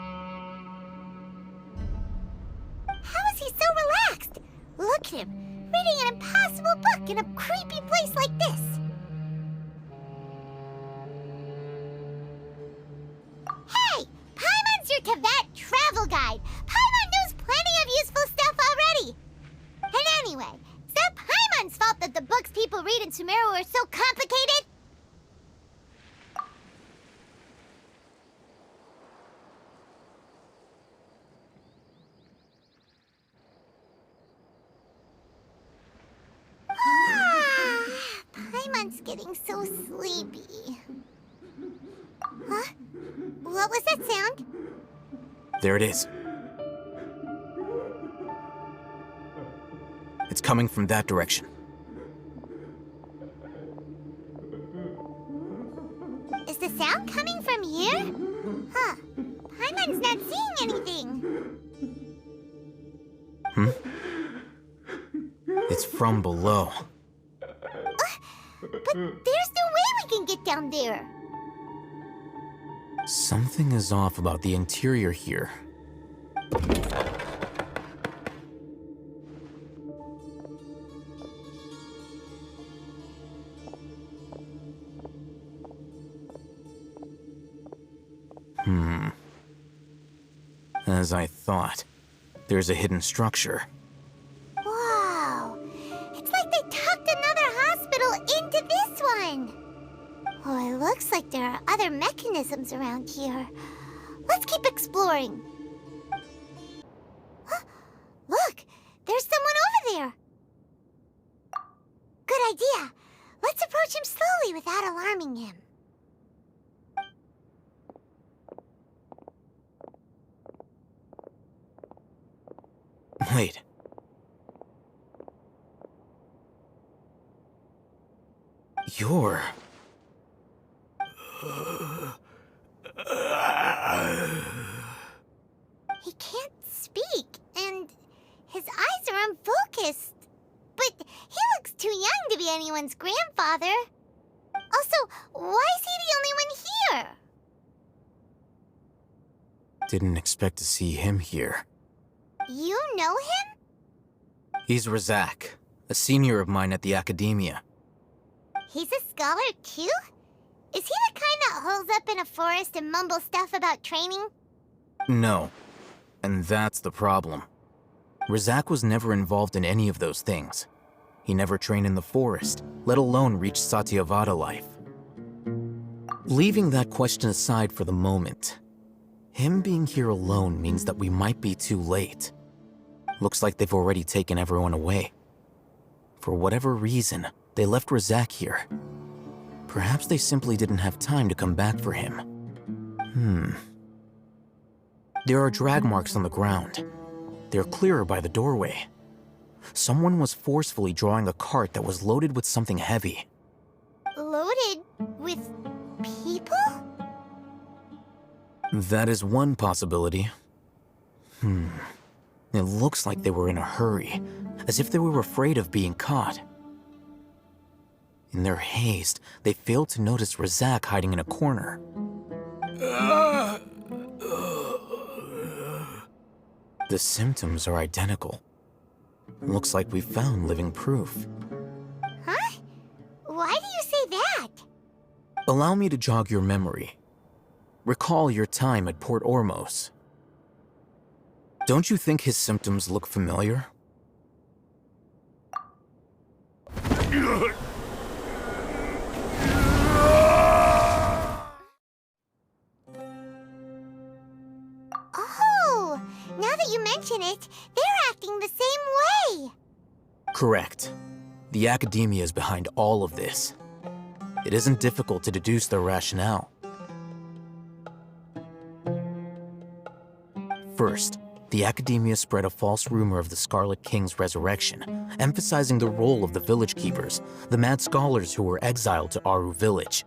How is he so relaxed? Look at him, reading an impossible book in a creepy place like this. Hey! Paimon's your Tibet travel guide. Paimon knows plenty of useful stuff already. And anyway, is that Paimon's fault that the books people read in Sumeru are so complicated? Paimon's getting so sleepy. Huh? What was that sound? There it is. It's coming from that direction. Is the sound coming from here? Huh. Paimon's not seeing anything. It's from below. But there's no way we can get down there. Something is off about the interior here. As I thought, there's a hidden structure. Wow. It's like they tucked another hospital into this one. Oh, it looks like there are other mechanisms around here. Let's keep exploring. Huh? Look, there's someone over there. Good idea. Let's approach him slowly without alarming him. Wait. You're... anyone's grandfather. Also, why is he the only one here? Didn't expect to see him here. You know him? He's Razak, a senior of mine at the Academia. He's a scholar too? Is he the kind that holes up in a forest and mumbles stuff about training? No. And that's the problem. Razak was never involved in any of those things. He never trained in the forest, let alone reach Satyavada life. Leaving that question aside for the moment, him being here alone means that we might be too late. Looks like they've already taken everyone away. For whatever reason, they left Razak here. Perhaps they simply didn't have time to come back for him. There are drag marks on the ground. They're clearer by the doorway. Someone was forcefully drawing a cart that was loaded with something heavy. Loaded with people? That is one possibility. It looks like they were in a hurry, as if they were afraid of being caught. In their haste, they failed to notice Razak hiding in a corner. The symptoms are identical. Looks like we found living proof. Huh? Why do you say that? Allow me to jog your memory. Recall your time at Port Ormos. Don't you think his symptoms look familiar? Oh, now that you mention it, they're acting the same way. Correct. The Academia is behind all of this. It isn't difficult to deduce their rationale. First, the Academia spread a false rumor of the Scarlet King's resurrection, emphasizing the role of the village keepers, the mad scholars who were exiled to Aru village.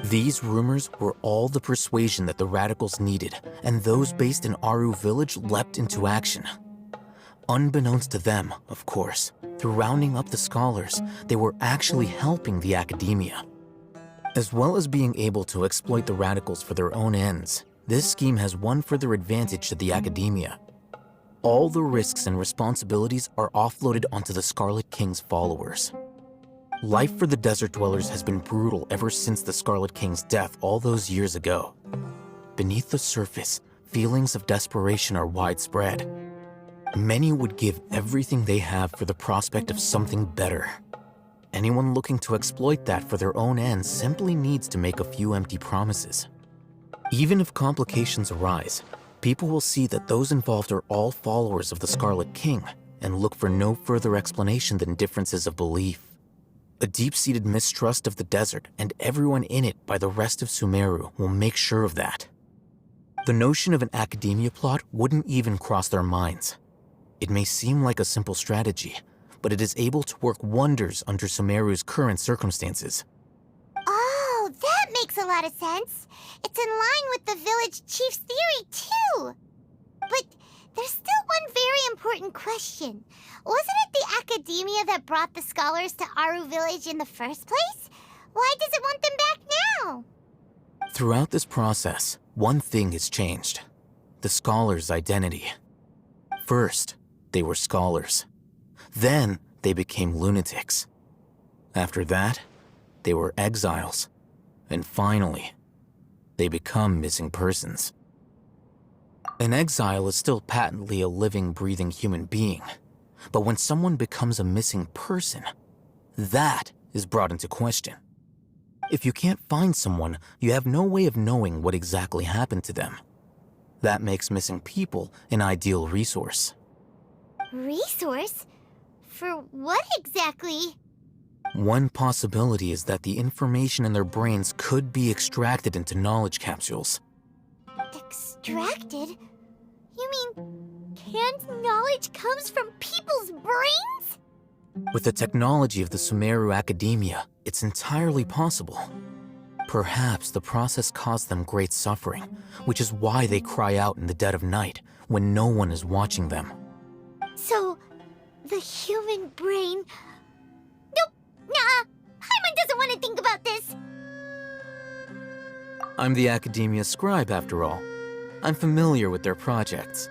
These rumors were all the persuasion that the radicals needed, and those based in Aru village leapt into action. Unbeknownst to them, of course, through rounding up the scholars, they were actually helping the Academia. As well as being able to exploit the radicals for their own ends, this scheme has one further advantage to the Academia. All the risks and responsibilities are offloaded onto the Scarlet King's followers. Life for the desert dwellers has been brutal ever since the Scarlet King's death all those years ago. Beneath the surface, feelings of desperation are widespread. Many would give everything they have for the prospect of something better. Anyone looking to exploit that for their own ends simply needs to make a few empty promises. Even if complications arise, people will see that those involved are all followers of the Scarlet King and look for no further explanation than differences of belief. A deep-seated mistrust of the desert and everyone in it by the rest of Sumeru will make sure of that. The notion of an Academia plot wouldn't even cross their minds. It may seem like a simple strategy, but it is able to work wonders under Sumeru's current circumstances. Oh, that makes a lot of sense. It's in line with the village chief's theory, too. But there's still one very important question. Wasn't it the Academia that brought the scholars to Aru village in the first place? Why does it want them back now? Throughout this process, one thing has changed. The scholars' identity. First, they were scholars. Then, they became lunatics. After that, they were exiles. And finally, they become missing persons. An exile is still patently a living, breathing human being. But when someone becomes a missing person, that is brought into question. If you can't find someone, you have no way of knowing what exactly happened to them. That makes missing people an ideal resource. Resource? For what exactly? One possibility is that the information in their brains could be extracted into knowledge capsules. Extracted? You mean canned knowledge comes from people's brains? With the technology of the Sumeru Academia, it's entirely possible. Perhaps the process caused them great suffering, which is why they cry out in the dead of night when no one is watching them. So, the human brain... Nope, Nah, Paimon doesn't want to think about this. I'm the Academia scribe, after all. I'm familiar with their projects.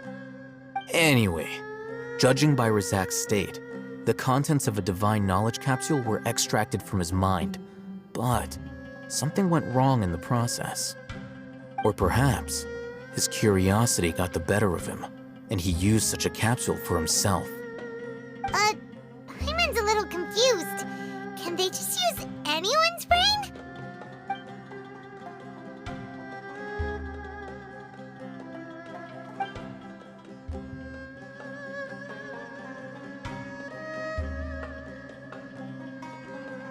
Anyway, judging by Razak's state, the contents of a divine knowledge capsule were extracted from his mind. But something went wrong in the process. Or perhaps his curiosity got the better of him, and he used such a capsule for himself. Paimon's a little confused. Can they just use anyone's brain?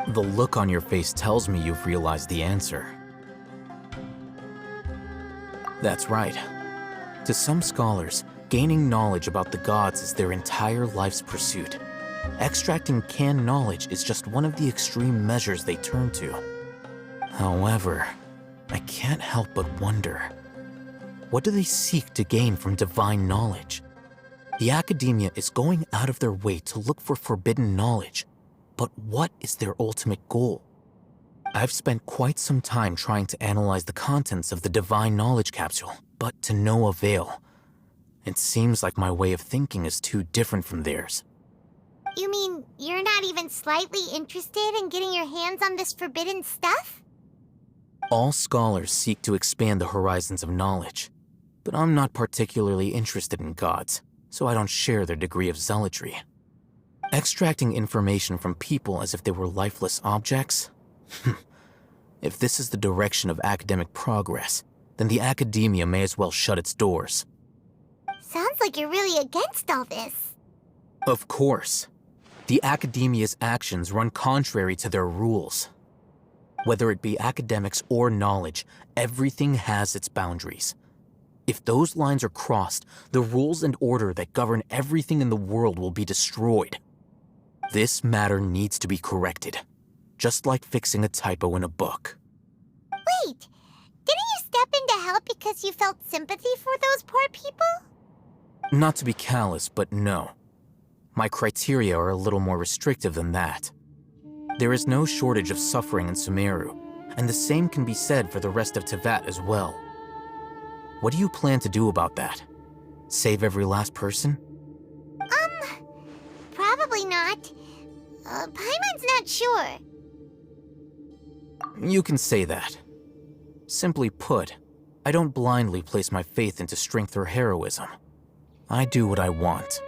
The look on your face tells me you've realized the answer. That's right. To some scholars, gaining knowledge about the gods is their entire life's pursuit. Extracting canned knowledge is just one of the extreme measures they turn to. However, I can't help but wonder, what do they seek to gain from divine knowledge? The Academia is going out of their way to look for forbidden knowledge, but what is their ultimate goal? I've spent quite some time trying to analyze the contents of the divine knowledge capsule, but to no avail. It seems like my way of thinking is too different from theirs. You mean you're not even slightly interested in getting your hands on this forbidden stuff? All scholars seek to expand the horizons of knowledge, but I'm not particularly interested in gods, so I don't share their degree of zealotry. Extracting information from people as if they were lifeless objects? If this is the direction of academic progress, then the Academia may as well shut its doors. Sounds like you're really against all this. Of course. The Academia's actions run contrary to their rules. Whether it be academics or knowledge, everything has its boundaries. If those lines are crossed, the rules and order that govern everything in the world will be destroyed. This matter needs to be corrected, just like fixing a typo in a book. Wait, didn't you step in to help because you felt sympathy for those poor people? Not to be callous, but no. My criteria are a little more restrictive than that. There is no shortage of suffering in Sumeru, and the same can be said for the rest of Teyvat as well. What do you plan to do about that? Save every last person? Probably not. Paimon's not sure. You can say that. Simply put, I don't blindly place my faith into strength or heroism. I do what I want.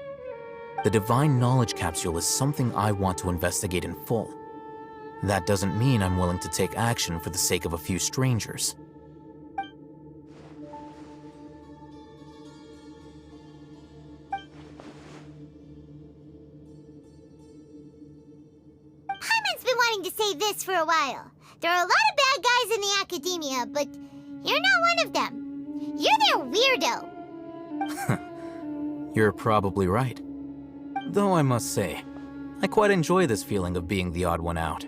The divine knowledge capsule is something I want to investigate in full. That doesn't mean I'm willing to take action for the sake of a few strangers. Paimon's been wanting to say this for a while. There are a lot of bad guys in the Academia, but you're not one of them. You're their weirdo. You're probably right. Though I must say, I quite enjoy this feeling of being the odd one out.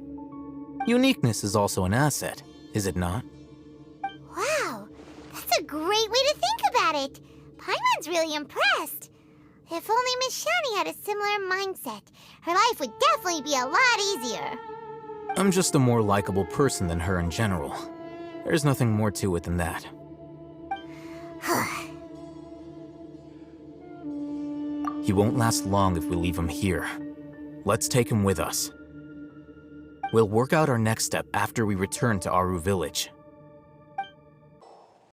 Uniqueness is also an asset, is it not? Wow, that's a great way to think about it. Paimon's really impressed. If only Miss Shani had a similar mindset, her life would definitely be a lot easier. I'm just a more likable person than her in general. There's nothing more to it than that. He won't last long if we leave him here. Let's take him with us. We'll work out our next step after we return to Aru Village.